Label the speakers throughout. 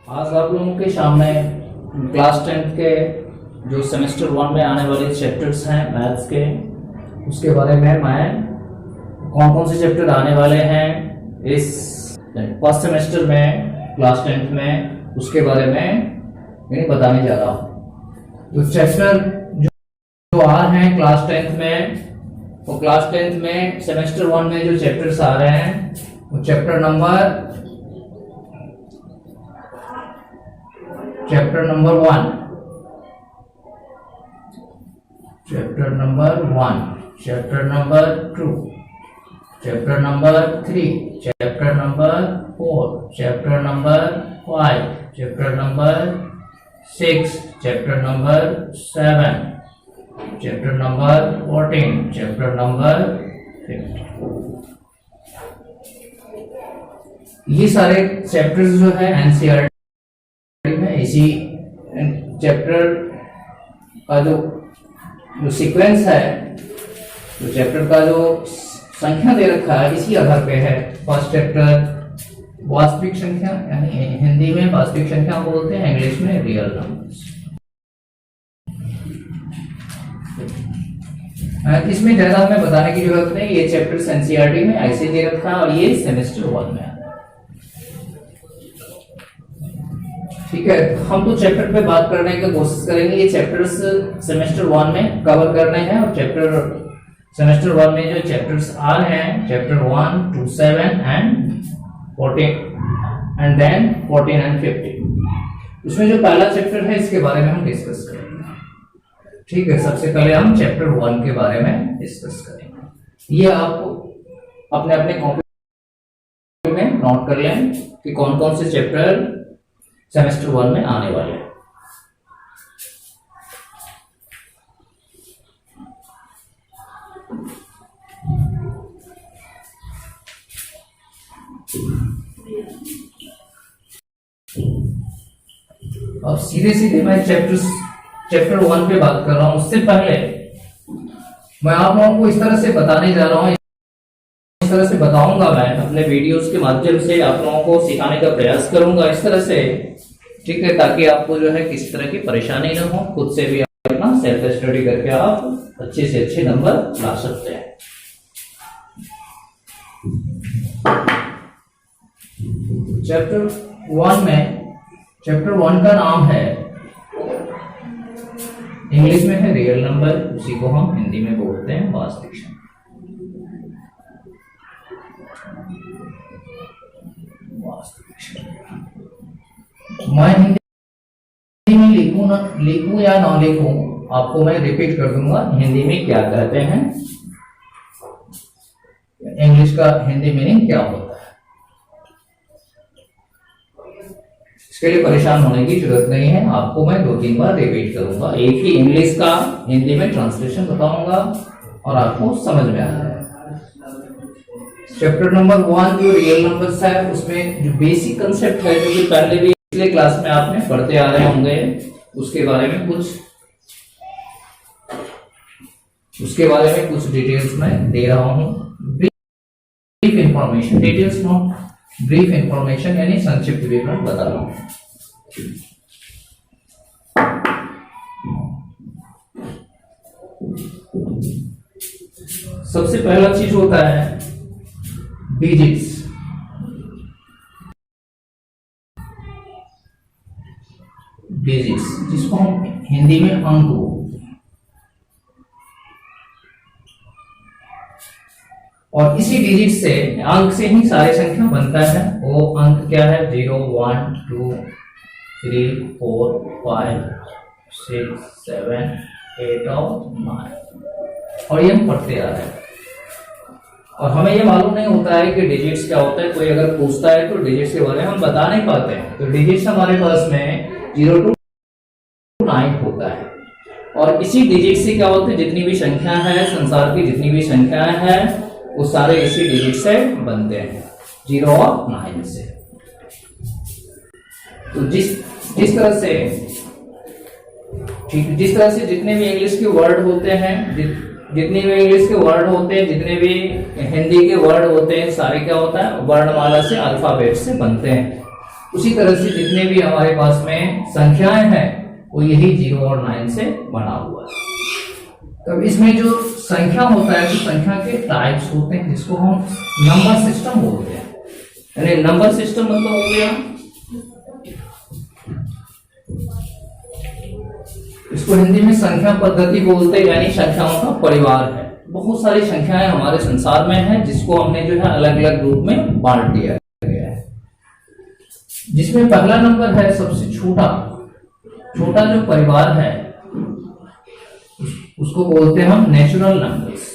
Speaker 1: आज आप लोगों के सामने क्लास 10 के जो सेमेस्टर 1 में आने वाले चैप्टर्स हैं मैथ्स के, उसके बारे में मैं कौन कौन से चैप्टर आने वाले हैं इस फर्स्ट सेमेस्टर में क्लास 10 में, उसके बारे में मैं बताने जा रहा हूँ। तो चैप्टर जो आ रहे हैं क्लास 10 में, वो क्लास 10 में सेमेस्टर 1 में जो चैप्टर्स आ रहे हैं वो chapter number 1, chapter number 1, chapter number 2, chapter number 3, chapter number 4, chapter number 5, chapter number 6, chapter number 7, chapter number 14, chapter number 15। ये सारे चैप्टर्स जो है एनसीईआरटी में इसी चैप्टर का जो सीक्वेंस है, तो चैप्टर का जो संख्या दे रखा है इसी आधार पे है। फर्स्ट चैप्टर वास्तविक संख्या, यानी हिंदी में वास्तविक संख्या बोलते हैं, इंग्लिश में रियल नंबर्स। इसमें ज्यादा हमें बताने की जरूरत नहीं, ये चैप्टर एनसीईआरटी में ऐसे दे रखा है और ये सेमेस्टर 1 में। ठीक है, हम तो चैप्टर पे बात करने की कोशिश करेंगे। ये चैप्टर्स सेमेस्टर 1 में कवर करने हैं और सेमेस्टर 1 में जो चैप्टर्स आ रहे हैं, chapter 1 to 7 and 14 and then 14 and 15, उसमें जो पहला चैप्टर है इसके बारे में हम डिस्कस करेंगे। ठीक है, सबसे पहले हम चैप्टर 1 के बारे में डिस्कस करेंगे। ये आप अपने अपने कॉपी में नोट कर लें कि कौन कौन से चैप्टर सेमेस्टर 1 में आने वाले हैं। अब सीधे सीधे मैं चैप्टर 1 पे बात कर रहा हूं। उससे पहले मैं आप लोगों को इस तरह से बताने जा रहा हूं, इस तरह से बताऊंगा, मैं अपने वीडियोस के माध्यम से आप लोगों को सिखाने का प्रयास करूंगा इस तरह से। ठीक है, ताकि आपको जो है किसी तरह की परेशानी ना हो, खुद से भी अपना सेल्फ स्टडी करके आप अच्छे से अच्छे नंबर ला सकते हैं। चैप्टर 1 का नाम है, इंग्लिश में है रियल नंबर, उसी को हम हिंदी में बोलते हैं वास्तविक संख्या। मैं हिंदी में लिखूं या ना लिखूं, आपको मैं रिपीट कर दूंगा हिंदी में क्या कहते हैं, इंग्लिश का हिंदी मीनिंग क्या होता है। इसके लिए परेशान होने की जरूरत नहीं है, आपको मैं 2-3 बार रिपीट करूंगा, एक ही इंग्लिश का हिंदी में ट्रांसलेशन बताऊंगा और आपको समझ में आ जाएगा। चैप्टर नंबर 1 जो रियल नंबर्स है, उसमें जो बेसिक कंसेप्ट है, जो कि पहले भी पिछले क्लास में आपने पढ़ते आ रहे होंगे, उसके बारे में कुछ डिटेल्स मैं दे रहा हूं। Brief information, details not, brief information यानी संक्षिप्त विवरण बता रहा हूं। सबसे पहला चीज होता है डिजिट्स। जिसको हम हिंदी में अंक बोलते हैं, और इसी डिजिट से, अंक से ही सारी संख्या बनता है। वो अंक क्या है? 0, 1, 2, 3, 4, 5, 6, 7, 8 और 9, और ये हम पढ़ते आ रहे हैं। और हमें ये मालूम नहीं होता है कि डिजिट्स क्या होता है। कोई अगर पूछता है तो डिजिट्स के बारे में हम बता नहीं पाते हैं। तो डिजिट्स हमारे पास में 0 to 9 होता है, और इसी डिजिट से क्या होता है, जितनी भी संख्या है, संसार की जितनी भी संख्याएं हैं, वो सारे इसी डिजिट से बनते हैं, 0 और 9 से। तो जिस तरह से जितने भी इंग्लिश के वर्ड होते हैं, जितने भी इंग्लिश के वर्ड होते हैं, जितने भी हिंदी के वर्ड होते हैं, सारे क्या होता है, वर्णमाला से, अल्फाबेट से बनते हैं। उसी तरह से जितने भी हमारे पास में संख्याएं हैं वो यही 0 और 9 से बना हुआ है। तो इसमें जो संख्या होता है तो संख्या के टाइप्स होते हैं जिसको हम नंबर सिस्टम बोलते हैं। यानी नंबर सिस्टम मतलब हो गया, इसको हिंदी में संख्या पद्धति बोलते हैं, यानी संख्याओं का परिवार है। बहुत सारी संख्याएं हमारे संसार में हैं जिसको हमने जो है अलग अलग ग्रुप में बांट दिया गया है। जिसमें पहला नंबर है सबसे छोटा जो परिवार है उसको बोलते हैं हम नेचुरल नंबर्स।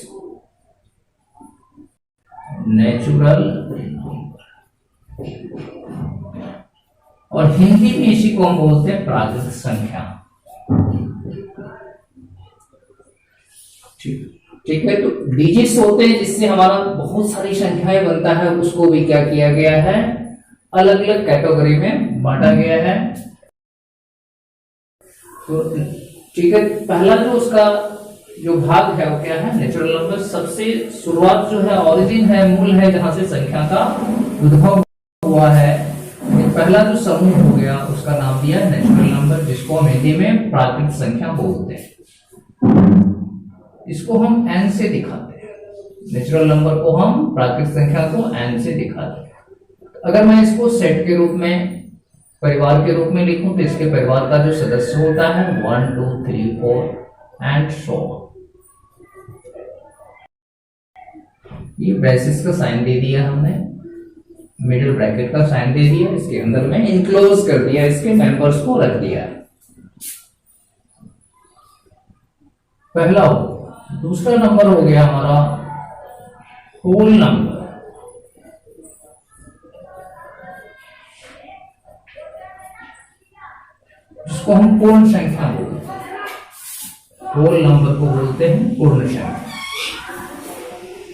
Speaker 1: नेचुरल और हिंदी में इसी को हम बोलते हैं प्राकृतिक संख्या। ठीक है, तो डिजिट्स होते हैं जिससे हमारा बहुत सारी संख्याएं बनता है, उसको भी क्या किया गया है, अलग अलग कैटेगरी में बांटा गया है। तो ठीक है, पहला जो उसका जो भाग है वो क्या है, नेचुरल नंबर। सबसे शुरुआत जो है, ओरिजिन है, मूल है, जहां से संख्या का उद्भव हुआ है। पहला जो समूह हो गया उसका नाम दिया नेचुरल नंबर, जिसको हम हिंदी में प्राकृतिक संख्या बोलते हैं। इसको हम n से दिखाते हैं, नेचुरल नंबर को हम प्राकृतिक संख्या को n से दिखाते हैं। अगर मैं इसको सेट के रूप में, परिवार के रूप में लिखूं तो इसके परिवार का जो सदस्य होता है 1 2 3 4 एंड सो। ये ब्रेसेस का साइन दे दिया हमने, मिडिल ब्रैकेट का साइन दे दिया, इसके अंदर में इनक्लोज कर दिया, इसके मेंबर्स को रख दिया। पहला हो। दूसरा नंबर हो गया हमारा होल नंबर। जिसको हम पूर्ण संख्या बोलते हैं। होल नंबर को बोलते हैं पूर्ण संख्या।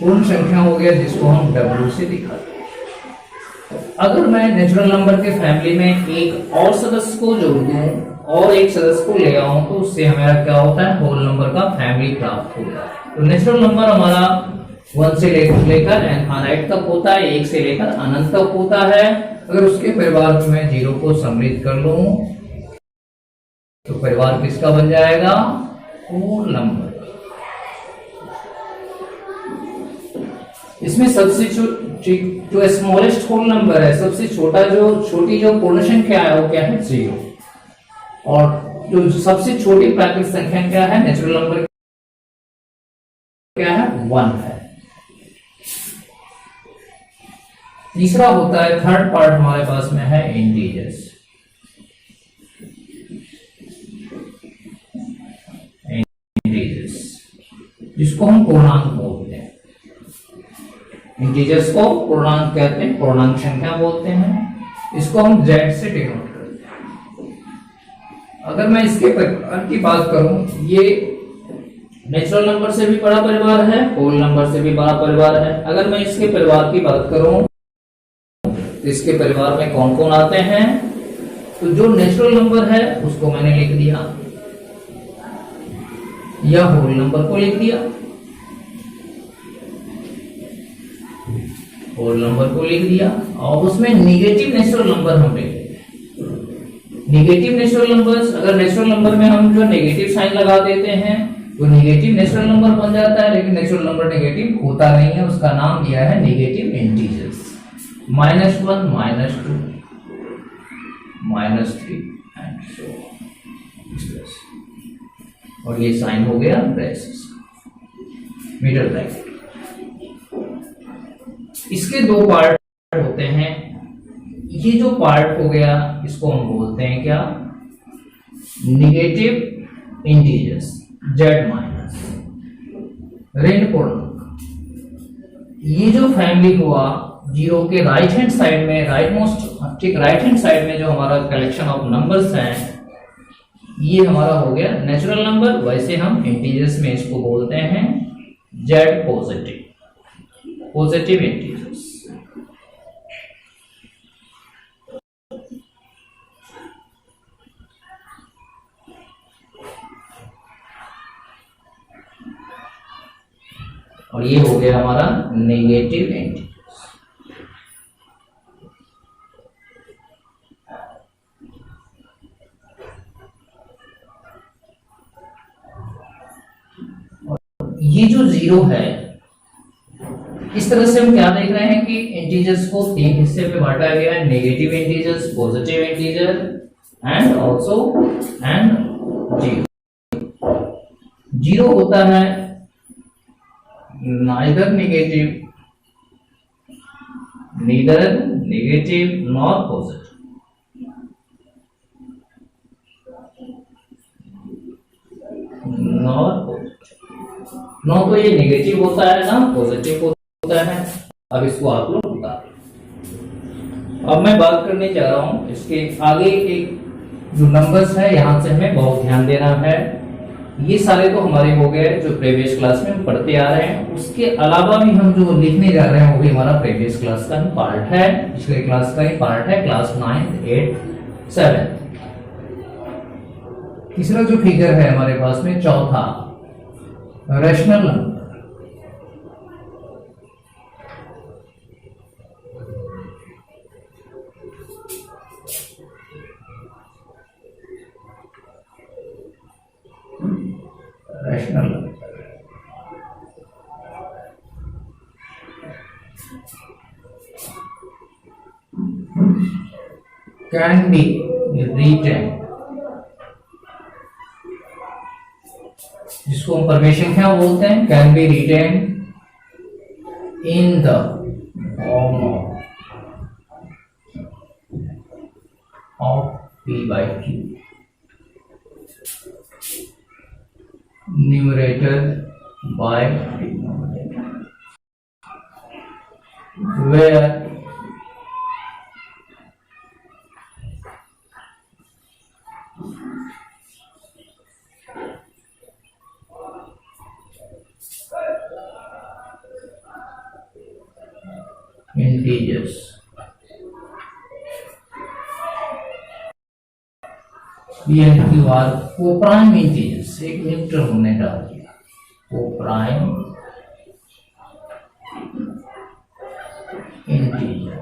Speaker 1: पूर्ण संख्या हो गया जिसको हम W से दिखाते हैं। अगर मैं नेचुरल नंबर के फैमिली में एक और सदस्य को जोड़ दूं और एक सदस्य को ले आऊं तो उससे हमारा क्या होता है, होल नंबर का फैमिली प्राप्त होता है। तो नेचुरल नंबर हमारा 1 से लेकर इनफाइनाइट तक होता है, 1 से लेकर अनंत तक होता है। अगर उसके परिवार में 0 को सम्मिलित कर लूं तो परिवार किसका बन जाएगा, होल नंबर। इसमें सबसे जो स्मॉलेस्ट होल नंबर है, सबसे छोटी जो पूर्ण संख्या है वो क्या है, 0। और जो सबसे छोटी प्राकृतिक संख्या क्या है, नेचुरल नंबर क्या है, 1 है। तीसरा होता है, थर्ड पार्ट हमारे पास में है इंटीजर्स। जिसको हम पूर्णांक बोलते हैं। इंटीजर्स को पूर्णांक कहते हैं, पूर्णांक संख्या बोलते हैं। इसको हम Z से डिनोट करते हैं। अगर मैं इसके परिवार की बात करूं, ये नेचुरल नंबर से भी बड़ा परिवार है, होल नंबर से भी बड़ा परिवार है। अगर मैं इसके परिवार की बात करूं तो इसके परिवार में कौन कौन आते हैं, तो जो नेचुरल नंबर है उसको मैंने लिख दिया, या होल नंबर को लिख दिया, होल नंबर को लिख दिया। और उसमें निगेटिव नेचुरल नंबर हम लिख देते। निगेटिव नेचुरल नंबर्स, अगर नेचुरल नंबर में हम जो नेगेटिव साइन लगा देते हैं तो निगेटिव नेचुरल नंबर बन जाता है, लेकिन नेचुरल नंबर नेगेटिव होता नहीं है, उसका नाम दिया है नेगेटिव इंटीजर्स। -1 -2 -3 and so. और ये साइन हो गया ब्रेसेस, मिडल ब्रैकेट। इसके 2 पार्ट होते हैं। ये जो पार्ट हो गया इसको हम बोलते हैं क्या, निगेटिव इंटीजर्स, Z माइनस, ऋण पूर्णांक। ये जो फैमिली हुआ 0 के राइट हैंड साइड में, राइट हैंड साइड में जो हमारा कलेक्शन ऑफ नंबर्स हैं, ये हमारा हो गया नेचुरल नंबर। वैसे हम इंटीजर्स में इसको बोलते हैं Z पॉजिटिव, पॉजिटिव इंटीजर्स। और ये हो गया हमारा नेगेटिव इंटीजर्स। ये जो जीरो है, इस तरह से हम क्या देख रहे हैं कि इंटीजर्स को तीन हिस्से में बांटा गया है, negative integers, positive integer and also and zero. Zero होता है neither negative nor positive. No तो ये नेगेटिव होता है ना पॉजिटिव होता है। अब इसको आप लोग बता। अब मैं बात करने जा रहा हूं इसके आगे एक जो नंबर्स है, यहां से हमें बहुत ध्यान देना है। ये सारे तो हमारे हो गए जो प्रीवियस क्लास में हम पढ़ते आ रहे हैं। उसके अलावा भी हम जो लिखने जा रहे हैं वो भी हमारा प्रीवियस क्लास का ही पार्ट है, पिछले क्लास का ही पार्ट है, क्लास 9th 8th 7th। तीसरा जो फिगर है हमारे पास में, चौथा rational number. Rational number can be written, जिसको हम परमेशन क्या बोलते हैं, can be written in the form of P by Q, numerator by denominator, where integers P and Q are co-prime integers। एक मिनट हमने डाल दिया co-prime integer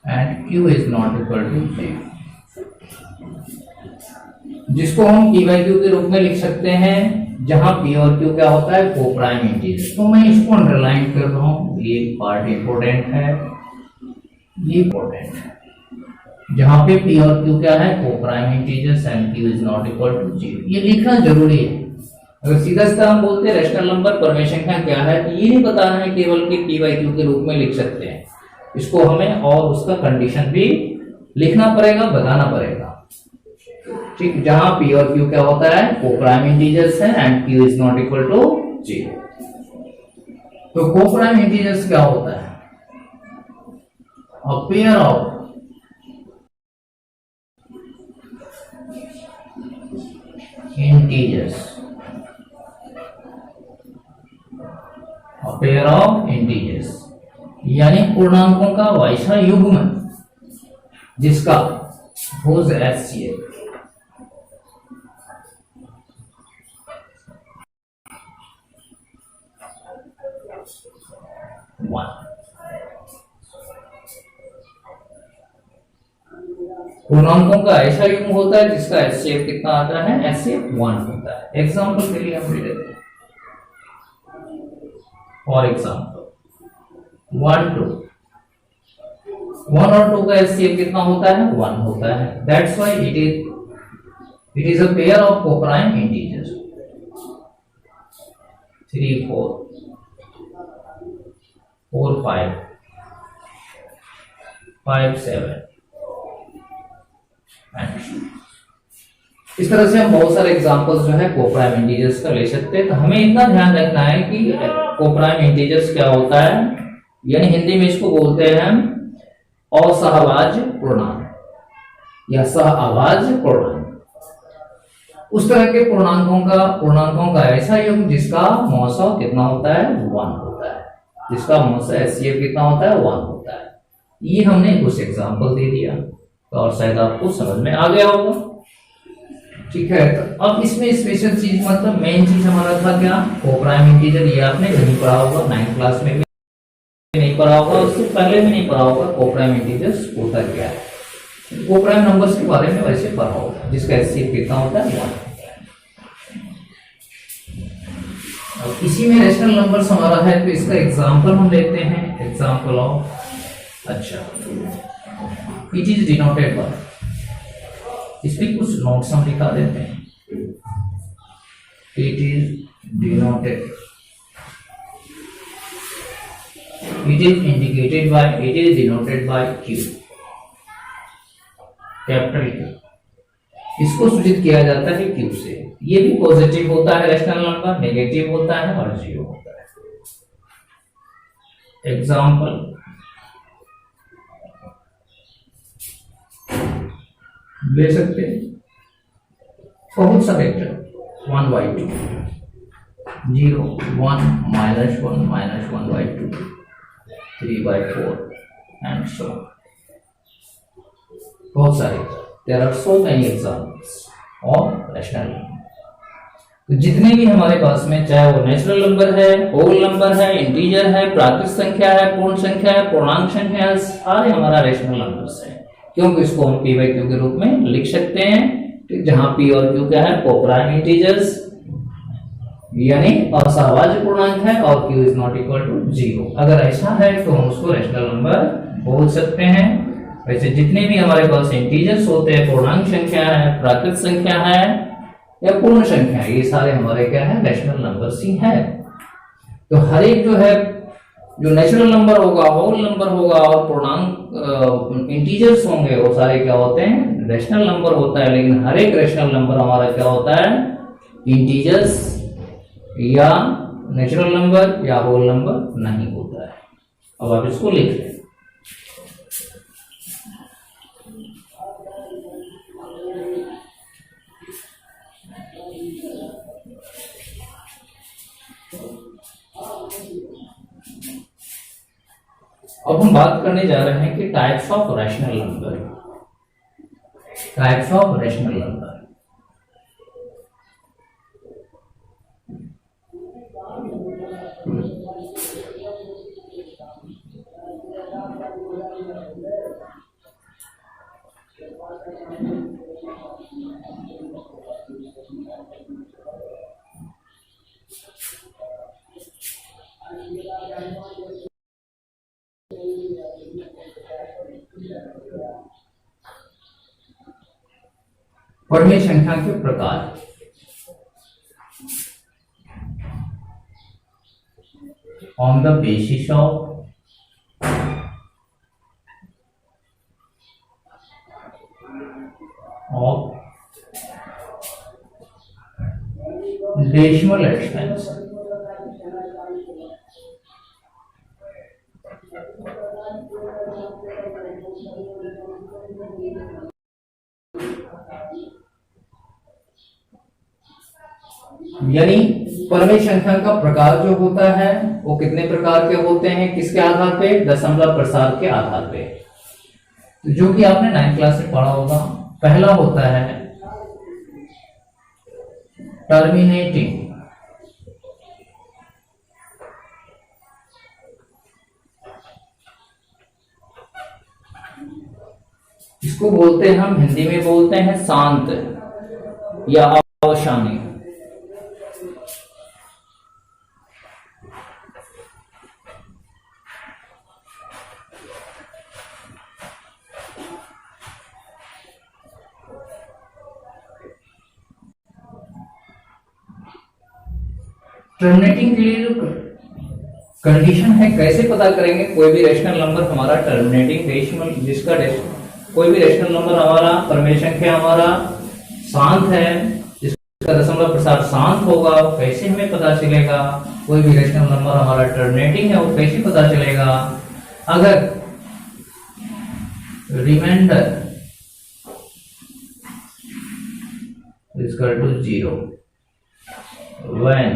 Speaker 1: and Q is not equal to 0, जिसको हम P by Q के रूप में लिख सकते हैं, जहां P और Q क्या होता है, को प्राइम इंटीजर। तो मैं इसको अंडरलाइन कर रहा हूं, ये पार्ट इंपोर्टेंट है, ये इंपोर्टेंट है। जहां पे P और Q क्या है, coprime integers and Q is not equal to 0, ये लिखना जरूरी है। अगर सीधा सीधा हम बोलते हैं रैशनल नंबर परमेशन का क्या है, तो ये नहीं बताना है केवल कि P by Q के रूप में लिख सकते हैं, इसको हमें और उसका कंडीशन भी लिखना पड़ेगा, बताना पड़ेगा। ठीक, जहां P और Q क्या होता है, को प्राइम इंटीजर्स है and Q is not equal to 0। तो को प्राइम इंटीजर्स क्या होता है, a pair of integers, a pair of integers यानी पूर्णांकों का वैसा युग्म जिसका whose HCF पूर्णांकों का ऐसा युग्म होता है जिसका HCF कितना आता है, HCF 1 होता है। एग्जाम्पल के लिए हम ले लेते हैं, फॉर एग्जाम्पल 1 2, 1 और 2 का HCF कितना होता है, 1 होता है। That's why it is a pair of coprime integers. 3 4 4 5 5 7। इस तरह से हम बहुत सारे एग्जांपल्स जो है कोप्राइम इंटीजर्स का ले सकते हैं। तो हमें इतना ध्यान रखना है कि कोप्राइम इंटीजर्स क्या होता है, यानी हिंदी में इसको बोलते हैं हम असहभाज्य पूर्णांक या सहअभाज्य पूर्णांक। उस तरह के पूर्णांकों का ऐसा युग्म जिसका मौसा कितना होता है, 1 होता है, जिसका मौसा HCF कितना होता है, 1 होता है। ये हमने कुछ एग्जांपल दे दिया और शायद आपको समझ में आ गया होगा। ठीक है, तो अब इसमें स्पेशल चीज मतलब मेन चीज हमारा था क्या, कोप्राइम इंटीजर। ये आपने नहीं पढ़ा होगा, 9th क्लास में भी नहीं पढ़ा होगा, उससे पहले भी नहीं पढ़ा होगा कोप्राइम इंटीजर्स होता क्या है। को प्राइम नंबर्स के बारे में वैसे पढ़ा होगा, जिसका HCF कितना होता है 1। अब इसी में रैशनल नंबर्स हमारा है, तो इसका एग्जांपल हम लेते हैं। एग्जांपल ऑफ, अच्छा, इट इज डिनोटेड बाय, इस पे कुछ नोट्स हम लिखा देते हैं। It is denoted, it is indicated by, it is denoted by Q, capital Q। इसको सूचित किया जाता है Q से। ये भी पॉजिटिव होता है रैशनल नंबर, नेगेटिव होता है और जीरो होता है। एग्जांपल, ले सकते हैं बहुत सा वेक्टर 1/2, 0, 1, -1, -1/2, 3/4 and so on. बहुत सारे, there are so many examples of rational number। तो जितने भी हमारे पास में, चाहे वो नेचुरल नंबर है, होल नंबर है, इंटीजर है, प्राकृत संख्या है, पूर्ण संख्या है, पूर्णांक संख्या है, सारे हमारा रेशनल नंबर्स है। क्योंकि इसको हम P/Q के रूप में लिख सकते हैं, जहां P और Q क्या है, कोप्राइम इंटीजर्स यानी असहभाज्य पूर्णांक है, और Q is not equal to 0। अगर ऐसा है तो हम उसको रेशनल नंबर बोल सकते हैं। वैसे जितने भी हमारे पास इंटीजर्स होते हैं, पूर्णांक संख्या है, प्राकृत संख्या है या पूर्ण संख्या, ये सारे हमारे क्या है, रैशनल नंबर्स ही है। तो हर एक जो है, जो नेचुरल नंबर होगा, होल नंबर होगा और पूर्णांक इंटीजर्स होंगे, वो सारे क्या होते हैं, रैशनल नंबर होता है। लेकिन हर एक रैशनल नंबर हमारा क्या होता है, इंटीजर्स या नेचुरल नंबर या होल नंबर नहीं होता है। अब आप इसको लिख लें। अब हम बात करने जा रहे हैं कि types of rational number. Types of rational number, वर्णीय संख्या के प्रकार। On the basis of decimal expansion, यानी परमेय संख्या का प्रकार जो होता है वो कितने प्रकार के होते हैं, किसके आधार पे, दशमलव प्रसार के आधार पे। तो जो कि आपने 9th क्लास में पढ़ा होगा, पहला होता है टर्मिनेटिंग, इसको बोलते हैं हम हिंदी में बोलते हैं शांत या अवसानी। टर्मिनेटिंग के लिए जो कंडीशन है, कैसे पता करेंगे कोई भी रेशनल नंबर हमारा टर्मिनेटिंग डेसिमल, जिसका कोई भी रेशनल नंबर हमारा, परमेय संख्या हमारा शांत है, जिसका दशमलव प्रसार शांत होगा, कैसे हमें पता चलेगा कोई भी रेशनल नंबर हमारा टर्मिनेटिंग है, वो कैसे पता चलेगा। अगर remainder is equal to 0, when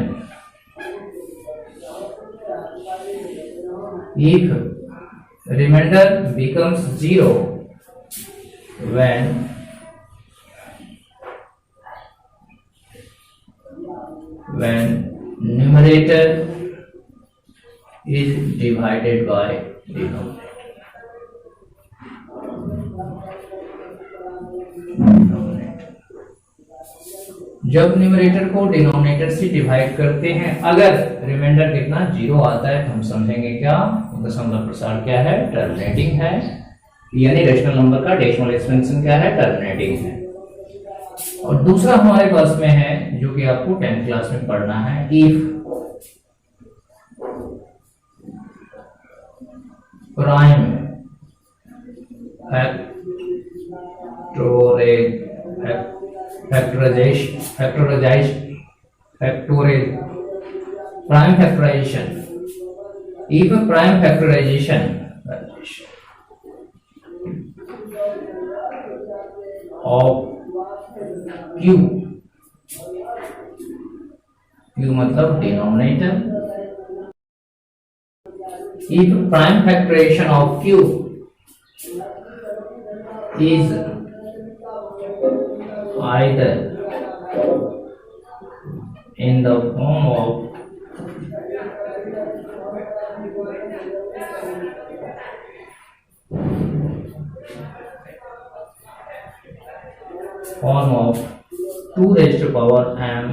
Speaker 1: if remainder becomes 0, when numerator is divided by denominator। जब न्यूमरेटर को डिनोमिनेटर से डिवाइड करते हैं, अगर रिमाइंडर कितना 0 आता है, तो हम समझेंगे क्या दशमलव प्रसार क्या है, टर्मिनेटिंग है, यानी रेशनल नंबर का डेसिमल एक्सपेंशन क्या है, टर्मिनेटिंग है। और दूसरा हमारे पास में है जो कि आपको 10th क्लास में पढ़ना है, if prime prime factorization, if a prime factorization of q, q मतलब denominator, if prime factorization of q is either in the form of form of 2 raised to power m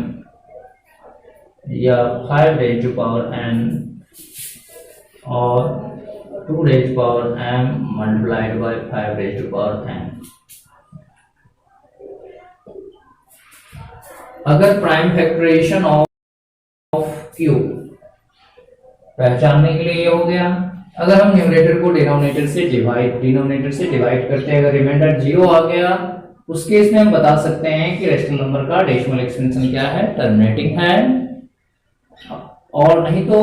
Speaker 1: या 5 raised to power n और 2 raised to power m multiplied by 5 raised to power n। अगर prime factorization of Q पहचानने के लिए ये हो गया, अगर हम न्यूमरेटर को डिनोमिनेटर से डिवाइड करते हैं, अगर रिमाइंडर 0 आ गया, उस केस में हम बता सकते हैं कि रेशनल नंबर का डेसिमल एक्सपेंशन क्या है, टर्मिनेटिंग है। और नहीं तो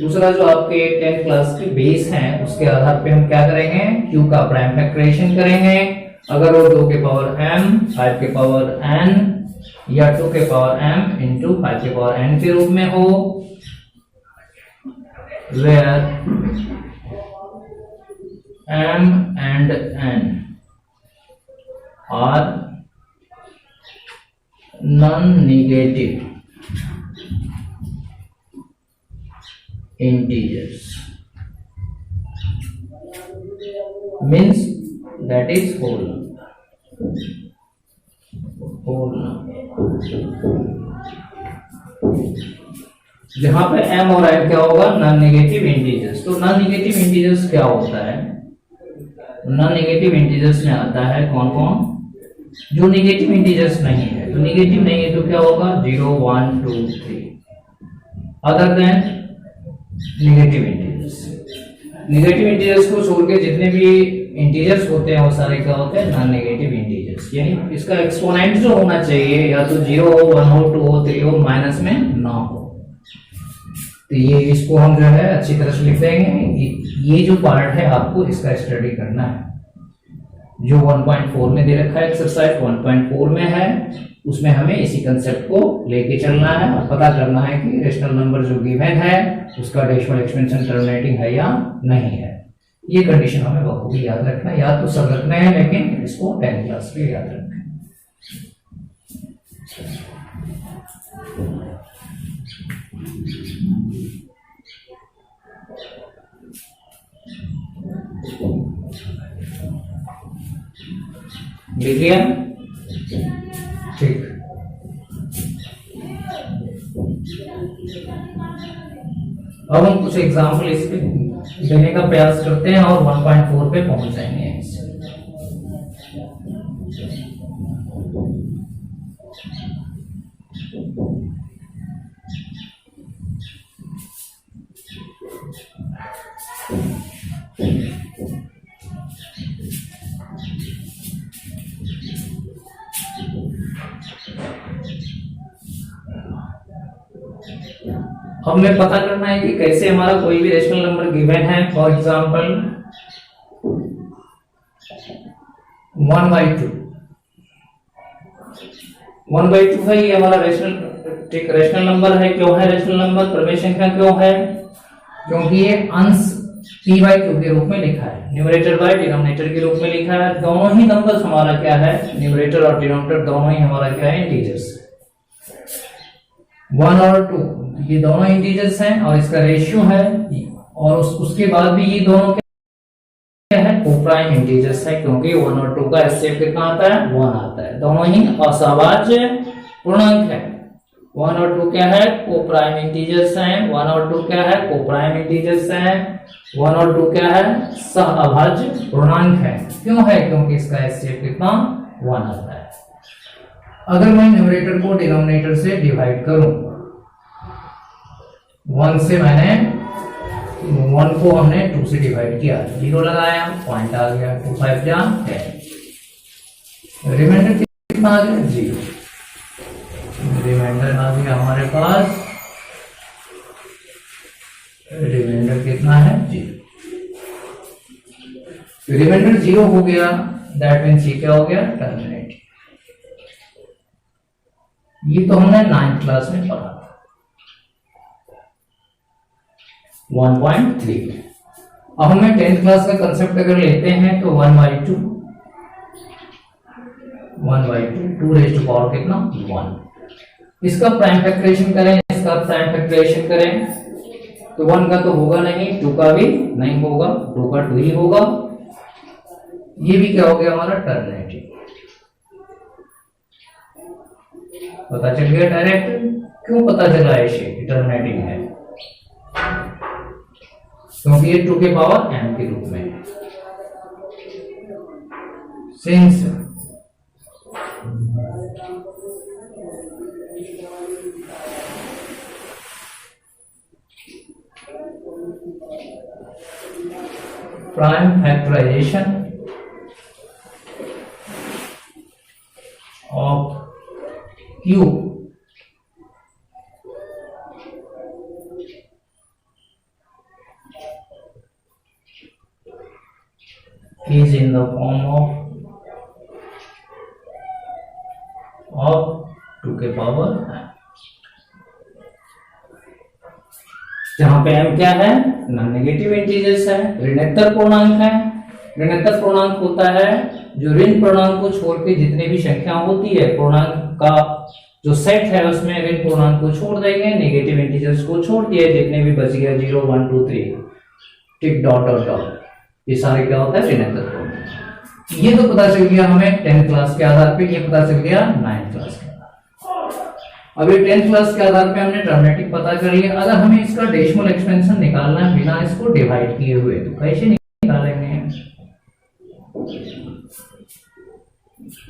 Speaker 1: दूसरा जो आपके 10th क्लास के बेस हैं, उसके आधार पे हम क्या करेंगे, क्यू का प्राइम फैक्टराइजेशन करेंगे। अगर वो 2 के पावर m 5 के पावर n या 2 के पावर m इंटू 5 के पावर n के रूप में हो, where m and n are non-negative integers, means that is whole जहां पे m और n क्या होगा, नॉन नेगेटिव इंटीजर्स। तो नॉन नेगेटिव इंटीजर्स क्या होता है, नॉन नेगेटिव इंटीजर्स में आता है कौन कौन, जो नेगेटिव इंटीजर्स नहीं है, तो नेगेटिव नहीं है तो क्या होगा 0 1 2 3, other than negative integers. Negative integers को छोड़ के जितने भी इंटीजर्स होते हैं वो सारे क्या होते हैं, नॉन नेगेटिव इंटीजर्स, यानी इसका एक्सपोनेंट जो होना चाहिए या तो 0 हो 1 हो 2 हो 3 हो, माइनस में ना हो। तो ये इसको हम जो है अच्छी तरह से लिख देंगे। ये जो पार्ट है आपको इसका स्टडी करना है, जो 1.4 में दे रखा है, एक्सरसाइज 1.4 में है, उसमें हमें इसी कंसेप्ट को लेके चलना है और पता करना है कि रेशनल नंबर जो गिवन है उसका डेसिमल एक्सपेंशन टर्मिनेटिंग है या नहीं है। ये कंडीशन हमें बखूबी याद रखना है, याद तो सब रखना है लेकिन इसको 10th क्लास में याद रखना है। लिख लिया, ठीक। अब हम कुछ एग्जाम्पल इस पे देने का प्रयास करते हैं और 1.4 पे पहुंच जाएंगे। हमें पता करना है कि कैसे हमारा कोई भी रेशनल नंबर गिवन है, फॉर एग्जांपल 1/2 है, ये हमारा रेशनल नंबर है। क्यों है रेशनल नंबर, क्रमिक संख्या क्यों है, क्योंकि ये अंश p/q के रूप में लिखा है, न्यूमरेटर बाय डिनोमिनेटर के रूप में लिखा है। दोनों ही नंबर्स हमारा क्या है, न्यूमरेटर और डिनोमिनेटर दोनों ही हमारा क्या है, इंटीजर्स। 1 और 2 ये दोनों इंटीजर्स हैं और इसका रेशियो है, और उसके बाद भी ये दोनों क्या है, कोप्राइम इंटीजर्स है, क्योंकि 1 और 2 का एचसीएफ कितना आता है? 1 आता है। दोनों ही असहभाज्य पूर्णांक है। 1 और 2 क्या है? कोप्राइम इंटीजर्स हैं। 1 और 2 क्या है? कोप्राइम इंटीजर्स हैं। 1 और 2 क्या है? सहअभाज्य पूर्णांक है। क्यों है? क्योंकि इसका एचसीएफ कितना? 1 आता है। अगर मैं न्यूमरेटर को डिनोमिनेटर से डिवाइड करूं, 1 से मैंने 1 को हमने 2 से डिवाइड किया, 0 लगाया, पॉइंट आ गया, 2 5 जा 10, रिमाइंडर कितना आ गया? 0। रिमाइंडर आ गया हमारे पास, रिमाइंडर कितना है? 0। रिमाइंडर 0 हो गया, दैट मीन्स ये क्या हो गया? टर्मिनेट। ये तो हमने 9th क्लास में पढ़ा था। 1.3। अब हमें 10th क्लास का कंसेप्ट अगर लेते हैं तो 1/2, 2 रेज़ टू पावर कितना? 1। इसका प्राइम फैक्टराइजेशन करें, इसका प्राइम फैक्टराइजेशन करें तो 1 का तो होगा नहीं, 2 का भी नहीं होगा, 2 का 2 ही होगा। ये भी क्या हो गया हमारा? टर्मिनेटिव। पता चल गया डायरेक्ट। क्यों पता चला ऐसे टर्मिनेटिंग है? क्योंकि ये 2 के पावर m के रूप में है। Since prime factorization of Q is in the form of 2 के पावर m, जहां पे m क्या है? नॉन नेगेटिव इंटीजर्स है, ऋणात्मक पूर्णांक है। ऋणात्मक पूर्णांक होता है जो ऋण पूर्णांक को छोड़ के जितनी भी संख्या होती है, पूर्णांक का जो सेट है उसमें ऋण पूर्णांक को छोड़ देंगे, नेगेटिव इंटीजर्स को छोड़ दिए, जितने भी बच गया 0 1 2 3 टिक डॉट डॉट डॉट, ये सारे क्या होता है? ऋणात्मक पूर्णांक। ये तो पता चल गया हमें 10th क्लास के आधार पे, ये पता चल गया 9th क्लास के आधार। अभी 10th क्लास के आधार पे हमने टर्मिनेटिव पता कर लिया। अगर हमें इसका डेसिमल एक्सपेंशन निकालना है बिना इसको डिवाइड किए हुए, तो कैसे निकालेंगे?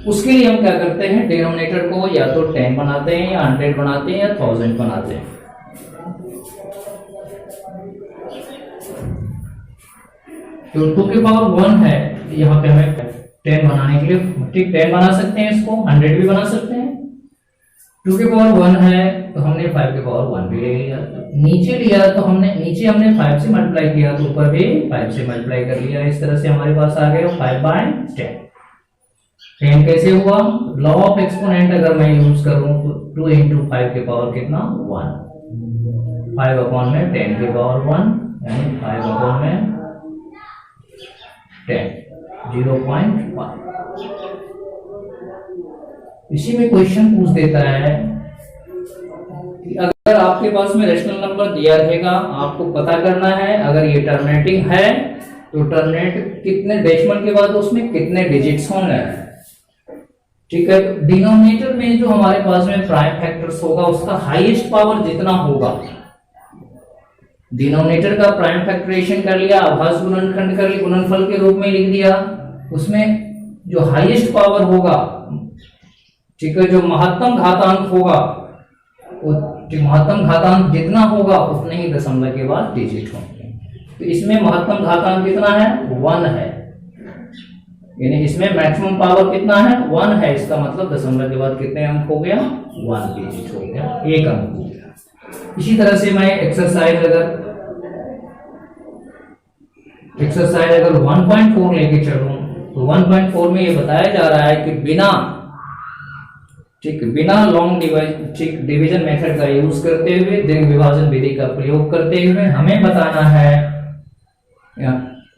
Speaker 1: उसके लिए हम क्या करते हैं? डिनोमिनेटर को या तो 10 बनाते हैं, या 100 बनाते हैं, या 1000 बनाते हैं। तो 2 के पावर 1 है, यहाँ पे हमें 10 बनाने के लिए ठीक 10 बना सकते हैं, इसको 100 भी बना सकते हैं। 2 के पावर 1 है तो हमने 5 के पावर 1 भी ले लिया, नीचे लिया तो हमने नीचे 5 से मल्टीप्लाई किया, तो ऊपर भी 5 से मल्टीप्लाई कर लिया। इस तरह से हमारे पास आ गया 5/10। 10 कैसे हुआ? लॉ ऑफ एक्सपोनेंट अगर मैं यूज करूं तो 2 into 5 के पावर कितना? 1। 5 अपॉन में 10 के पावर 1, यानी 5 अपॉन में 10, 0.1। इसी में क्वेश्चन पूछ देता है कि अगर आपके पास में रेशनल नंबर दिया रहेगा, आपको पता करना है अगर ये टर्मिनेटिंग है तो टर्मिनेट कितने डेसिमल के बाद उसमें कितने डिजिट्स होंगे। ठीक है, डिनोमिनेटर में जो हमारे पास में प्राइम फैक्टर्स होगा उसका हाईएस्ट पावर जितना होगा, डिनोमिनेटर का प्राइम फैक्टराइजेशन कर लिया, अभाज्य गुणनखंड कर लिया, गुणनफल के रूप में लिख दिया, उसमें जो हाईएस्ट पावर होगा, ठीक है, जो महत्तम घातांक होगा, महत्तम घातांक जितना होगा उतने ही दशमलव के बाद डिजिट होंगे। तो इसमें महत्तम घातांक कितना है? 1 है, यानी इसमें मैक्सिमम पावर कितना है? 1 है। इसका मतलब दशमलव के बाद कितने अंक हो गया? 1 डिजिट हो गया, 1 अंक हो गया। इसी तरह से मैं एक्सरसाइज अगर 1.4 लेके चलूं तो 1.4 में ये बताया जा रहा है कि बिना लॉन्ग डिवीजन मेथड का यूज करते हुए, दीर्घ विभाजन विधि का प्रयोग करते हुए हमें बताना है,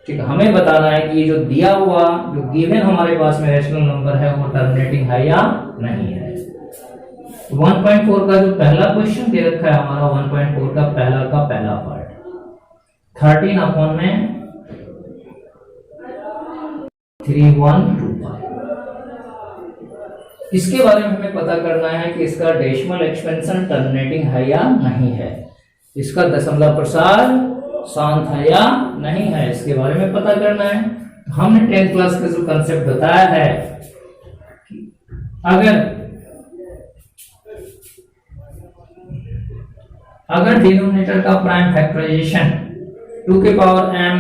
Speaker 1: ठीक है, हमें बताना है कि ये जो दिया हुआ जो गिवन हमारे पास में रेशनल नंबर है वो टर्मिनेटिंग है या नहीं है। 1.4 का जो पहला क्वेश्चन दे रखा है हमारा, 1.4 का पहला पार्ट 13 अपॉन में 3125। इसके बारे में हमें पता करना है कि इसका डेसिमल एक्सपेंशन टर्मिनेटिंग है या नहीं है, इसका दशमलव प्रसार शांत है या नहीं है, इसके बारे में पता करना है। तो हमने 10th क्लास का जो कंसेप्ट बताया है, अगर डिनोमिनेटर का प्राइम फैक्टराइजेशन 2 के पावर m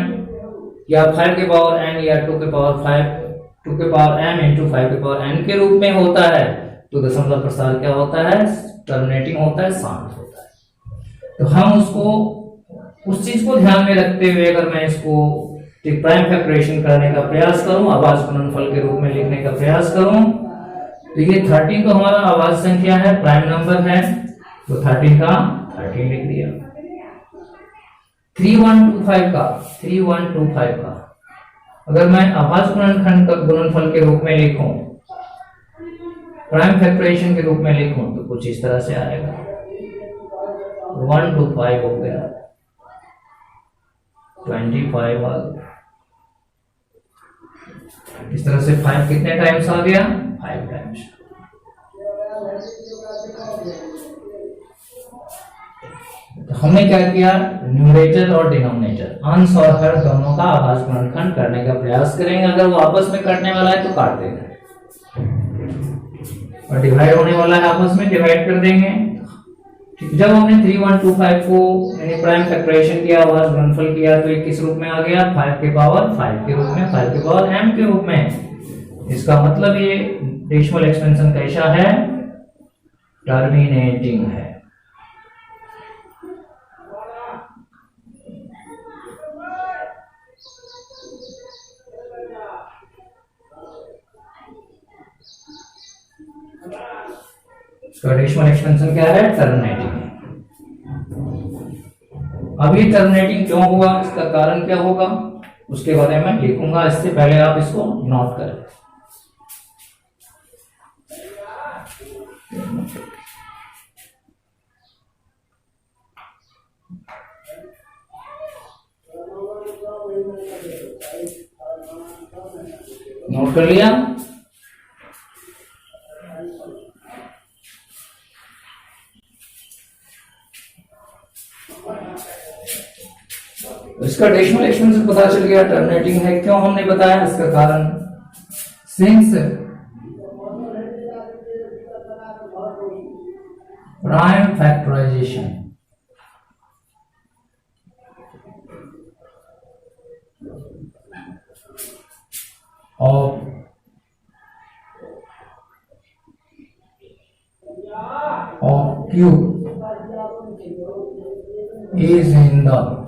Speaker 1: या 5 के पावर n या 2 के पावर m इंटू 5 के पावर n के रूप में होता है, तो दशमलव प्रसार क्या होता है, टर्मिनेटिंग होता है, शांत होता है। तो हम उस चीज को ध्यान में रखते हुए अगर मैं इसको प्राइम फैक्टराइजेशन करने का प्रयास करूं, आवाज गुणनफल के रूप में लिखने का प्रयास करूं, तो ये 13 तो हमारा आवाज संख्या है, प्राइम नंबर है, तो 13 का 13 लिख दिया। 3125 का अगर मैं आवाज गुणनखंड का गुणनफल के रूप में लिखूं, प्राइम फैक्टराइजेशन के रूप में लिखूं, तो कुछ इस तरह से आएगा। 125 हो गया, 25 आ गया, इस तरह से 5 कितने टाइम्स आ गया, 5 टाइम्स। तो हमने क्या किया, न्यूमरेटर और डिनोमिनेटर, अंश और हर दोनों का आवाज गुणनखंड करने का प्रयास करेंगे। अगर वो आपस में कटने वाला है तो काट देंगे, और डिवाइड होने वाला है आपस में डिवाइड कर देंगे। जब हमने 3125 को यानी प्राइम फैक्टराइजेशन किया, आवाज गुणनफल किया, तो ये किस रूप में आ गया, 5 के पावर 5 के रूप में, 5 के पावर m के रूप में। इसका मतलब ये डेसिमल एक्सपेंशन कैसा है, टर्मिनेटिंग है। इसका डेसिमल एक्सपेंशन क्या है, टर्मिनेटिंग है। अब ये टर्मिनेटिंग क्यों हुआ, इसका कारण क्या होगा, उसके बारे में लिखूंगा, इससे पहले आप इसको नोट करें। नोट कर लिया। इसका डेसिमल एक्सपेंशन पता चल गया, टर्मिनेटिंग है। क्यों हमने बताया, इसका कारण, since prime factorization of Q is in the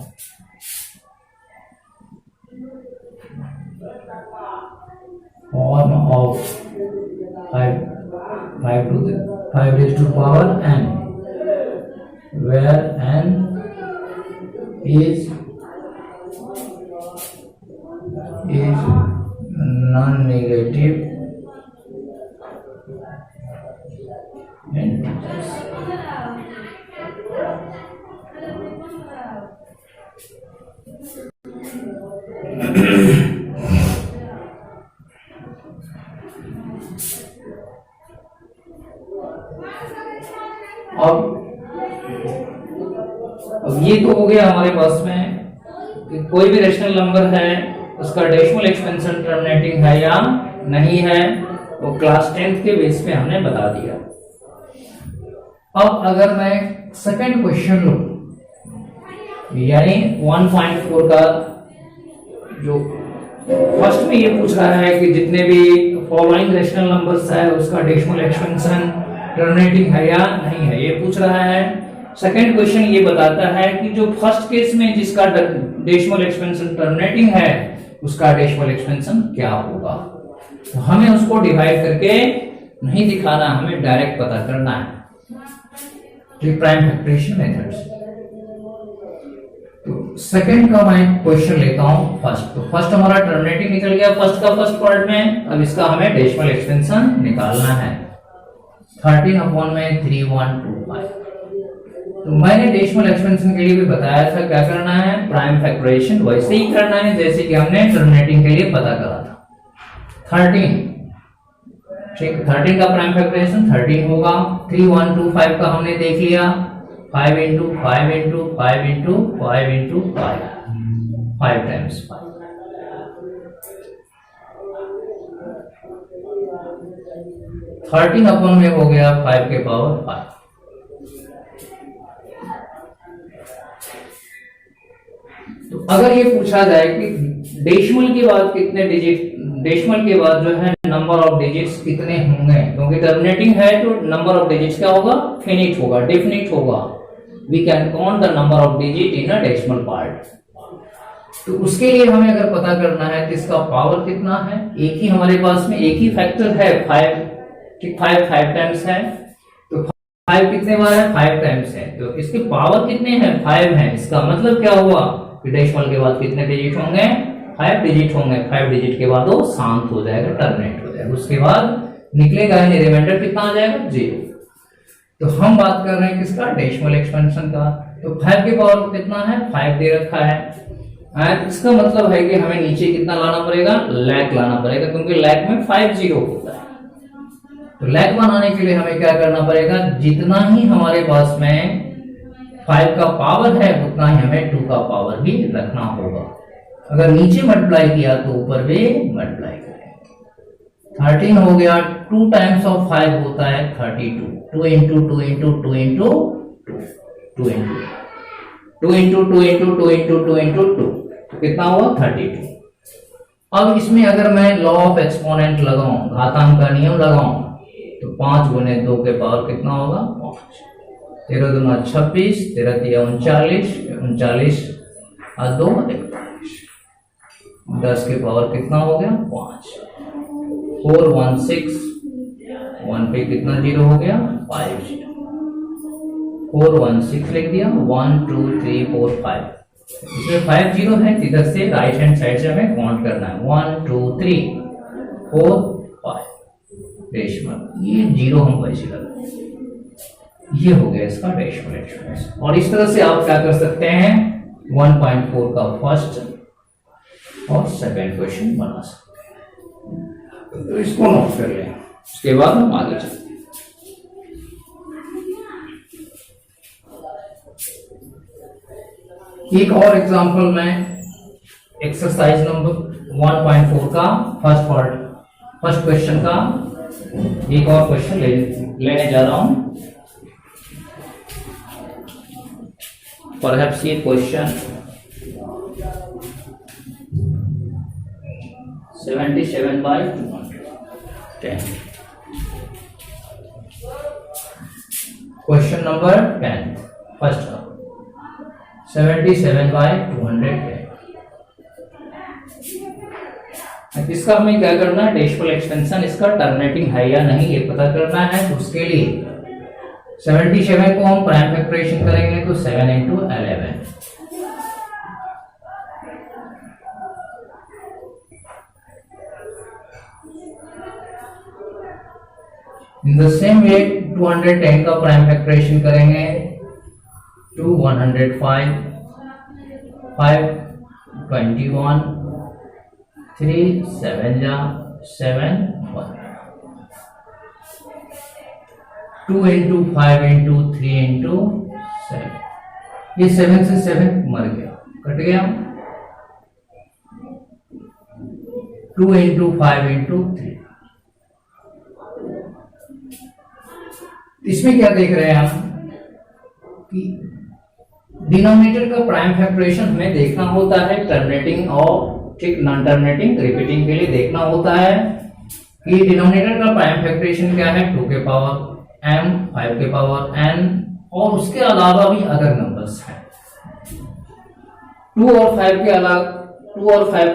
Speaker 1: form of 5 raised to power n, where n is non-negative integers. अब ये तो हो गया हमारे पास में कि कोई भी रेशनल नंबर है उसका डेसिमल एक्सपेंशन टर्मिनेटिंग है या नहीं है, वो क्लास 10th के बेस पे हमने बता दिया। अब अगर मैं सेकंड क्वेश्चन लूं, यानी 1.4 का जो फर्स्ट में ये पूछ रहा है कि जितने भी फॉलोइंग रेशनल नंबर्स है उसका डेसिमल एक्सपेंशन टर्मिनेटिंग है या नहीं है, ये पूछ रहा है। सेकंड क्वेश्चन ये बताता है कि जो फर्स्ट केस में जिसका डेसिमल एक्सपेंशन टर्मिनेटिंग है उसका डेसिमल एक्सपेंशन क्या होगा। तो हमें उसको डिवाइड करके नहीं दिखाना, हमें डायरेक्ट पता करना है, प्राइम फैक्टराइजेशन मेथड से। तो सेकंड का मैं क्वेश्चन लेता हूं फर्स्ट। तो फर्स्ट हमारा टर्मिनेटिंग निकल गया फर्स्ट का फर्स्ट पार्ट में। अब इसका हमें डेसिमल एक्सपेंशन निकालना है। 13/3125। तो मैंने डेसिमल एक्सपेंशन के लिए भी बताया था क्या करना है, प्राइम फैक्टराइजेशन वैसे ही करना है जैसे कि हमने टर्मिनेटिंग के लिए पता करा था। 13, ठीक, 13 का प्राइम फैक्टराइजेशन 13 होगा। 3 1 2 5 का हमने देख लिया, 5 into 5 into 5 into 5 into 5, 5 times 5, 13 अपन में हो गया 5 के पावर 5। तो अगर ये पूछा जाए कि डेसिमल के बाद कितने डिजिट, डेसिमल के बाद जो है नंबर ऑफ डिजिट्स कितने होंगे, क्योंकि टर्मिनेटिंग है तो नंबर ऑफ डिजिट्स क्या होगा, फिनिट होगा, डेफिनिट होगा। We can count the number of digit in a decimal part. तो उसके लिए हमें अगर पता करना है कि इसका पावर कितना है, एक ही हमारे पास में एक ही फैक्टर है 5, ठीक, 5 टाइम्स है, तो 5 कितने बार है, 5 टाइम्स है, तो इसके पावर कितने हैं, 5 है। इसका मतलब क्या हुआ कि डेसिमल के बाद कितने डिजिट होंगे, 5 डिजिट होंगे। 5 डिजिट के बाद वो शांत हो जाएगा, टर्मिनेट हो जाएगा, उसके बाद निकलेगा यानी रिमाइंडर कितना आ जाएगा, 0। तो हम बात कर रहे हैं किसका, डेसिमल एक्सपेंशन का। तो 5 के पावर कितना है, 5 दे रखा है, और इसका मतलब है कि हमें नीचे कितना लाना पड़ेगा, लैक लाना पड़ेगा, क्योंकि लैक में 5 0 होता है। तो लैक बनाने के लिए हमें क्या करना पड़ेगा, जितना ही हमारे पास में 5 का पावर है उतना ही हमें 2 का पावर भी रखना होगा। अगर नीचे मल्टीप्लाई किया तो ऊपर भी मल्टीप्लाई करें। 13 हो गया, 2 टाइम्स ऑफ 5 होता है 32, 2 into 2 into 2 into 2, 2 into 2 into 2 into 2 into 2 into 2, तो कितना हुआ 32। अब इसमें अगर मैं लॉ ऑफ एक्सपोनेंट लगाऊं, घातांक का नियम लगाऊं, तो 5 गुने 2 के पावर कितना होगा, 5। 13 दूना 26, 13 तिया 39, 39 और 2 41, 10 के पावर कितना हो गया, 5। 4 1 6, 1 पे कितना 0 हो गया, 5 0। 4 1 6 लिख दिया, 1 2 3 4 5, इसमें 5 0 है, इधर से राइट हैंड साइड से हमें काउंट करना है, 1 2 3 4 5 डेसिमल, ये 0 हम वैसे लगा, ये हो गया इसका डेसिमल एक्सपेंशन। और इस तरह से आप क्या कर सकते हैं, 1.4 का फर्स्ट और सेकंड क्वेश्चन बना सकते हैं। तो इसको नोट कर लें, उसके बाद हम आगे चलते हैं। एक और एग्जांपल में एक्सरसाइज नंबर 1.4 का फर्स्ट क्वेश्चन का एक और क्वेश्चन लेने जा रहा हूं। परहैप्स ये क्वेश्चन 77/210, क्वेश्चन नंबर 10 फर्स्ट 77/210। इसका हमें क्या करना है, डेसिमल एक्सपेंशन इसका टर्मिनेटिंग है या नहीं ये पता करना है। तो उसके लिए 77 को हम प्राइम फैक्टराइजेशन करेंगे तो 7 into 11, in the same way 210 का प्राइम फैक्टराइजेशन करेंगे to 105, 5 21, 3 7 जा 7 1, 2 इंटू 5 इंटू 3 इंटू 7, ये 7 से 7 मर गया, कट गया। 2 इंटू 5 इंटू 3, इसमें क्या देख रहे हैं हम कि डिनोमिनेटर का प्राइम फैक्टराइजेशन हमें देखना होता है टर्मिनेटिंग और ठीक नॉन टर्मिनेटिंग रिपीटिंग के लिए देखना होता है कि डिनोमिनेटर का प्राइम फैक्टराइजेशन क्या है, 2 के पावर m, 5 के पावर n, और उसके अलावा भी अदर नंबर्स हैं। 2 और 5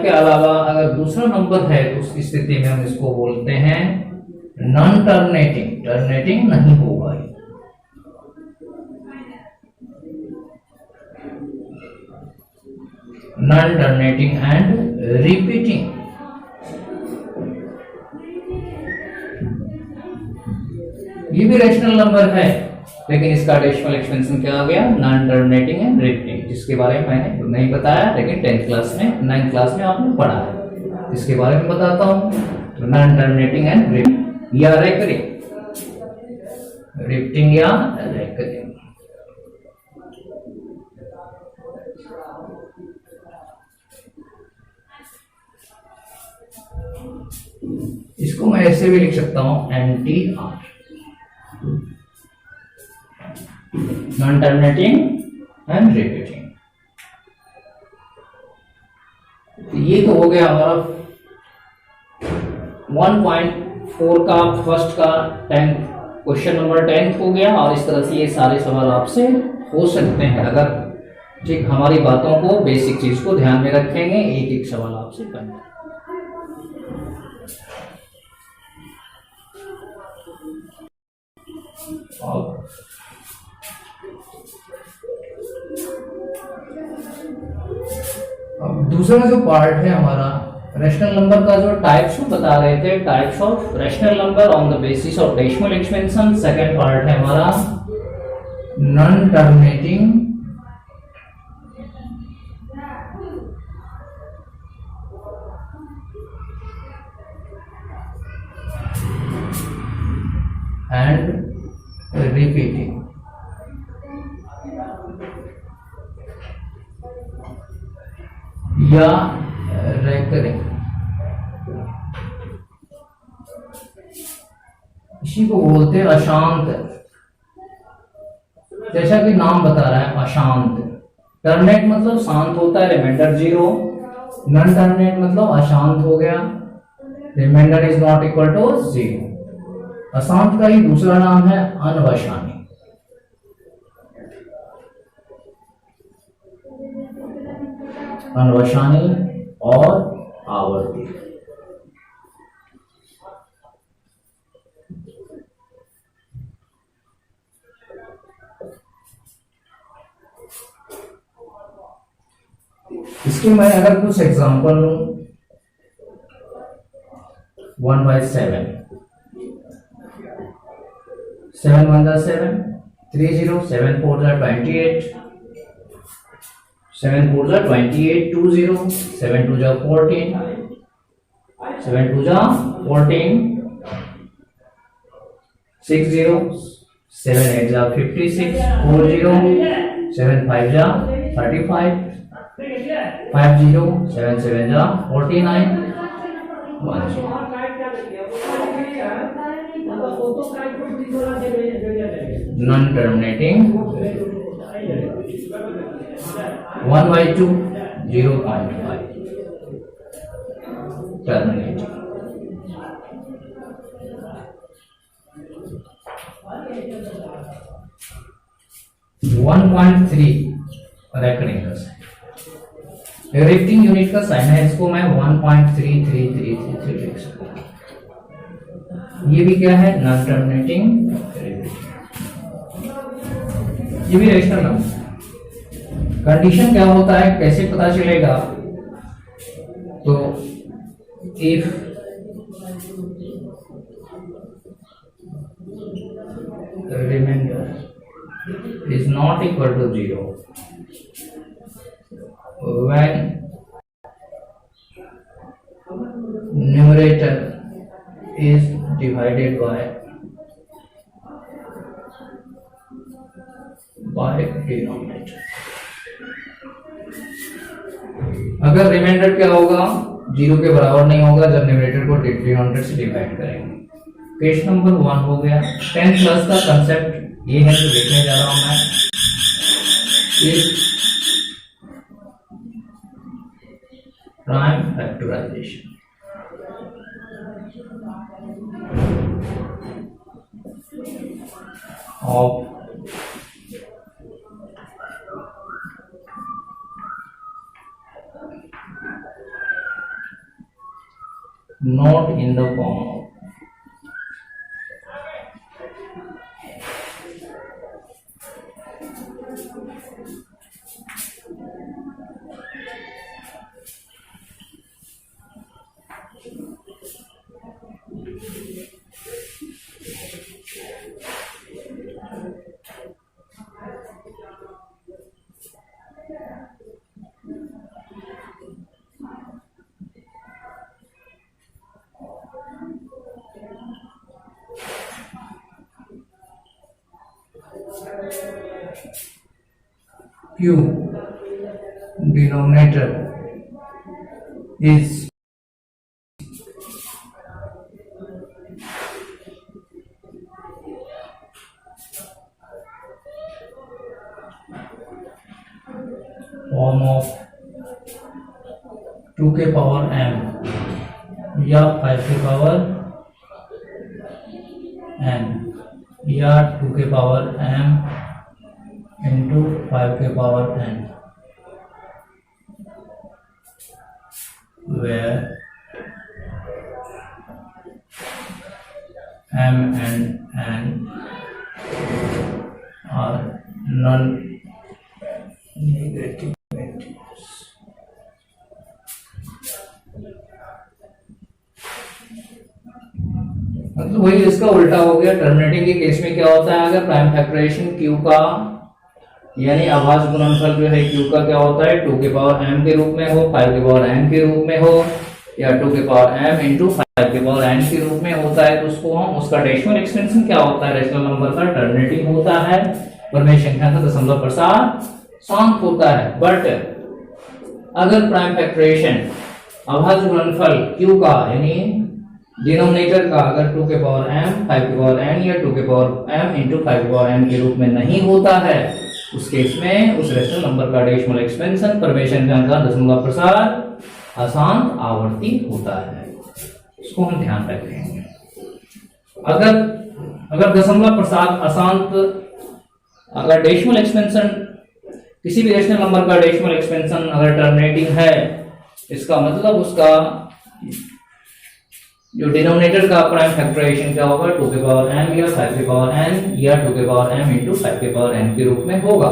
Speaker 1: के अलावा अगर दूसरा नंबर है तो उस स्थिति में हम इसको बोलते हैं नॉन टर्मिनेटिंग, टर्मिनेटिंग नहीं होगा। नॉन टर्मिनेटिंग एंड रिपीटिंग, ये भी रेशनल नंबर है लेकिन इसका डेसिमल एक्सपेंशन क्या आ गया, नॉन टर्मिनेटिंग एंड रिपीटिंग, जिसके बारे में मैंने नहीं बताया लेकिन 10th क्लास में 9th क्लास में आपने पढ़ा है, इसके बारे में बताता हूं। नॉन टर्मिनेटिंग एंड या रेकरिंग, रिपीटिंग या रेकरिंग। इसको मैं ऐसे भी लिख सकता हूं N T R, non terminating and repeating. ये तो हो गया हमारा 1.4 का फर्स्ट का 10 क्वेश्चन नंबर 10 हो गया। और इस तरह से ये सारे सवाल आपसे हो सकते हैं अगर ठीक हमारी बातों को, बेसिक चीज को ध्यान में रखेंगे। एक एक सवाल आपसे करना। अब दूसरा जो पार्ट है हमारा रैशनल नंबर का, जो टाइप्स में बता रहे थे, types of rational number on the basis of decimal expansion. Second part है हमारा नॉन टर्मिनेटिंग एंड रिपीटिंग। या रेकरिंग, इसी को बोलते हैं अशांत। जैसा कि नाम बता रहा है अशांत। टर्मिनेट मतलब शांत होता है, रिमाइंडर 0। नॉन टर्मिनेट मतलब अशांत हो गया, remainder is not equal to 0। अशांत का ही दूसरा नाम है अनवशानी। अनवशानी और आवर्ती। इसके मैं अगर कुछ एग्जांपल लूं, 1/7, 7 1 7, 3 0, 7 4 28, 7 4 28, 2 0, 7 2 14, 7 2 14, 6 0, 7 8 56, 4 0, 7 5 35, 5 0, 7 7 49, 1 0। Non terminating 1/2, 0.5 terminating. 1.3 रेकरिंग का साइन, रिपीटिंग यूनिट का साइन है, इसको मैं 1.3333 लिख सकता हूं। ये भी क्या है, नॉन टर्मिनेटिंग, ये भी रैशनल नंबर। कंडीशन क्या होता है, कैसे पता चलेगा, तो if remainder is not equal to 0 when numerator is divided by denominator। अगर रिमाइंडर क्या होगा, 0 के बराबर नहीं होगा जब न्यूमरेटर को डिनोमिनेटर से डिवाइड करेंगे। क्वेश्चन नंबर 1 हो गया। 10 प्लस का कंसेप्ट ये है जो देखने जा रहा हूं मैं। Prime factorization, of not in the form of Q denominator is form of 2 के पावर m या 5 के पावर n या 2 के पावर m इंटू 5 के power n, where m and n are non-negative values. मतलब वही इसका उल्टा हो गया। टर्मिनेटिंग के केस में क्या होता है, अगर प्राइम फैक्टराइजेशन q का यानी आभाज्य गुणनफल जो है q का क्या होता है 2 के पावर m के रूप में हो, 5 के पावर n के रूप में हो, या 2 के पावर m इंटू 5 के पावर n के रूप में होता है, तो उसको हम उसका डेसिमल एक्सटेंशन क्या होता है, रेशनल नंबर का टर्मिनेटिंग होता है, वर्गमूल संख्या का दशमलव प्रसार शांत होता है। बट अगर प्राइम फैक्टराइजेशन अभाज्य गुणनफल q का यानी डिनोमिनेटर का अगर 2 के पावर m 5 के पावर n या 2 के पावर m इंटू 5 के पावर n के रूप में नहीं होता है, उस केस में उस रेशनल नंबर का डेसिमल एक्सपेंशन परमेशन का दशमलव प्रसार अशांत आवर्ती होता है। इसको हम ध्यान रखेंगे। अगर दशमलव प्रसार अशांत, अगर डेसिमल एक्सपेंशन किसी भी रेशनल नंबर का डेसिमल एक्सपेंशन अगर टर्मिनेटिंग है, इसका मतलब उसका जो डिनोमिनेटर का प्राइम फैक्टराइजेशन क्या होगा 2 के पावर m या 5 के पावर n या 2 के पावर m इंटू 5 के पावर n के रूप में होगा।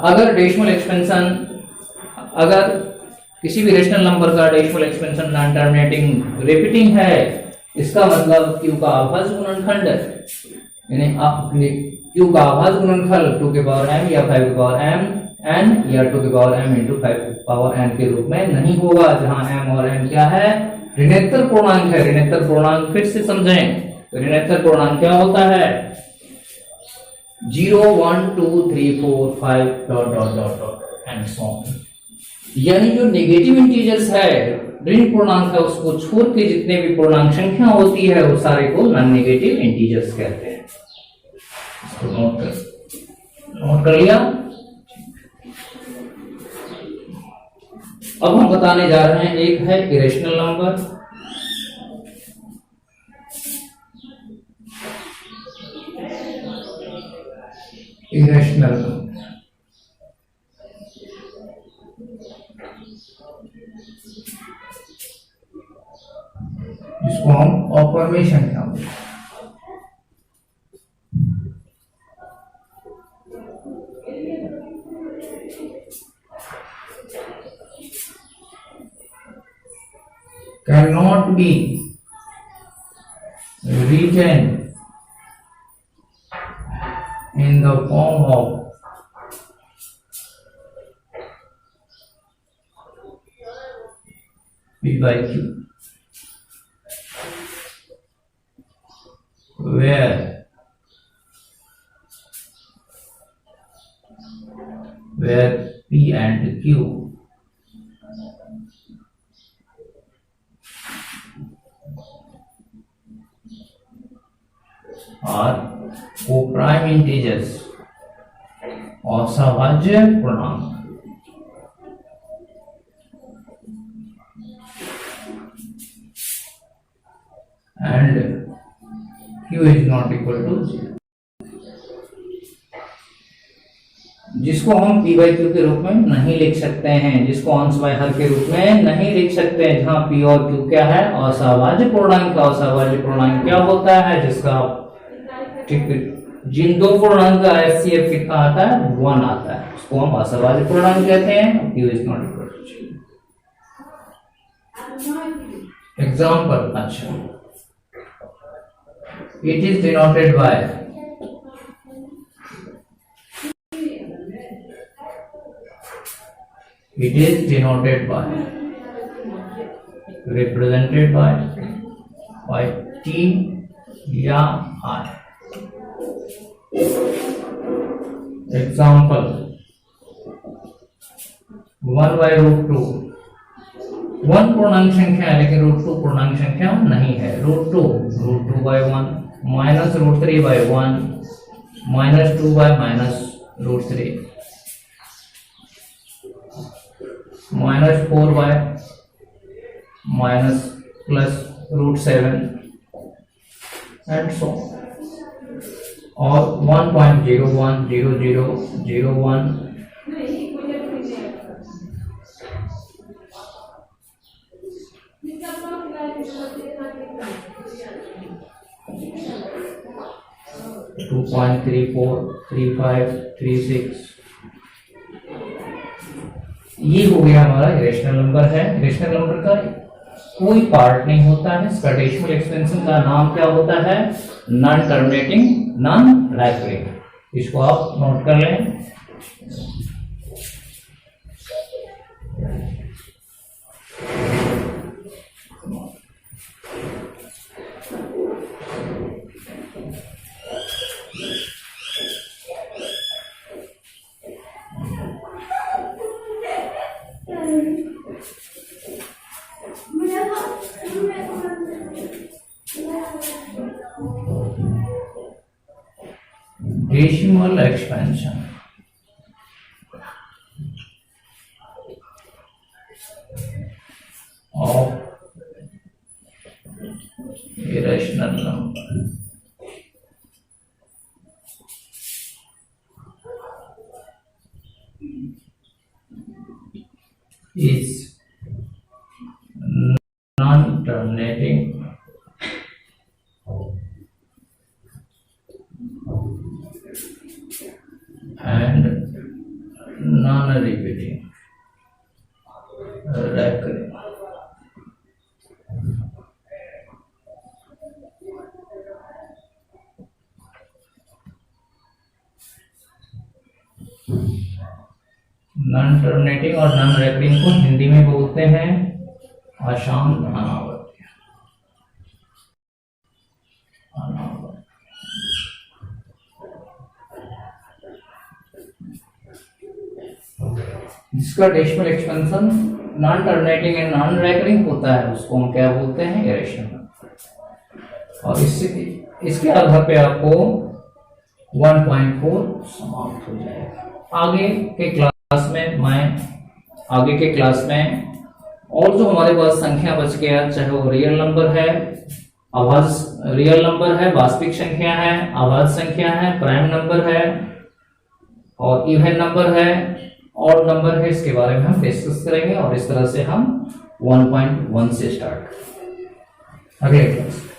Speaker 1: अगर डेसिमल एक्सपेंशन, अगर किसी भी रेशनल नंबर का decimal expansion non terminating repeating है, इसका मतलब q का आभाज्य गुणनखंड यानी q का आभाज्य गुणनफल 2 के पावर m या 5 के पावर m n या 2 के पावर m इंटू 5 के पावर n के रूप में नहीं होगा, जहां m और n क्या है, ऋणात्मक पूर्णांक है। ऋणात्मक पूर्णांक फिर से समझें, तो ऋणात्मक पूर्णांक क्या होता है 0 1 2 3 4 5 dot dot dot dot and so on. यानी जो नेगेटिव इंटीजर्स है, ऋण पूर्णांक है, उसको छोड़ के जितने भी पूर्णांक संख्या होती है वो सारे को नॉन नेगेटिव इंटीजर्स कहते हैं। इसको नोट कर लिया। अब हम बताने जा रहे हैं, एक है इरेशनल नंबर, इरेशनल जिसको हम अपरिमेय संख्या बोलते हैं। cannot be written in the form of P by Q, where P and Q are co-prime integers असभाज्य पूर्णांक, and Q is not equal to 0, जिसको हम P by Q के रूप में नहीं लिख सकते हैं, जिसको अंश बाय हर के रूप में नहीं लिख सकते हैं, जहां P और Q क्या है, असभाज्य पूर्णांक। असभाज्य पूर्णांक क्या होता है, जिसका ठीक जिन दो पूर्णांक का HCF कितना आता है 1 आता है, उसको हम असभाज्य पूर्णांक कहते हैं। Q is not equal to 0। Example, अच्छा, it is denoted by represented by T या R। एग्जाम्पल 1/√2 1 पूर्णांक संख्या है लेकिन √2 पूर्णांक संख्या नहीं है। √2/1 -√3/1 -2/-√3 -4/-+√7 एंड सो और 1.010001 2.343536 ये हो गया हमारा इरेशनल नंबर है। इरेशनल नंबर का कोई पार्ट नहीं होता है। इसका डेसिमल एक्सपेंशन का नाम क्या होता है? Non terminating non recurring. इसको आप नोट कर लें। Decimal expansion of irrational number is non-terminating and non-repeating recurring। Non terminating और नॉन रेकरिंग को हिंदी में बोलते हैं आशान अनावर्ती। जिसका decimal expansion non terminating and non recurring होता है उसको हम क्या बोलते हैं? Irrational number. और इसके आधार पे आपको 1.4 समाप्त हो जाएगा। आगे के क्लास में और जो हमारे पास संख्या बच गया, चाहे वो रियल नंबर है, वास्तविक संख्या है, आभाज्य संख्या है, प्राइम नंबर है और इवन नंबर है, ऑड नंबर है, इसके बारे में हम डिस्कस करेंगे। और इस तरह से हम 1.1 से स्टार्ट करेंगे अगले क्लास।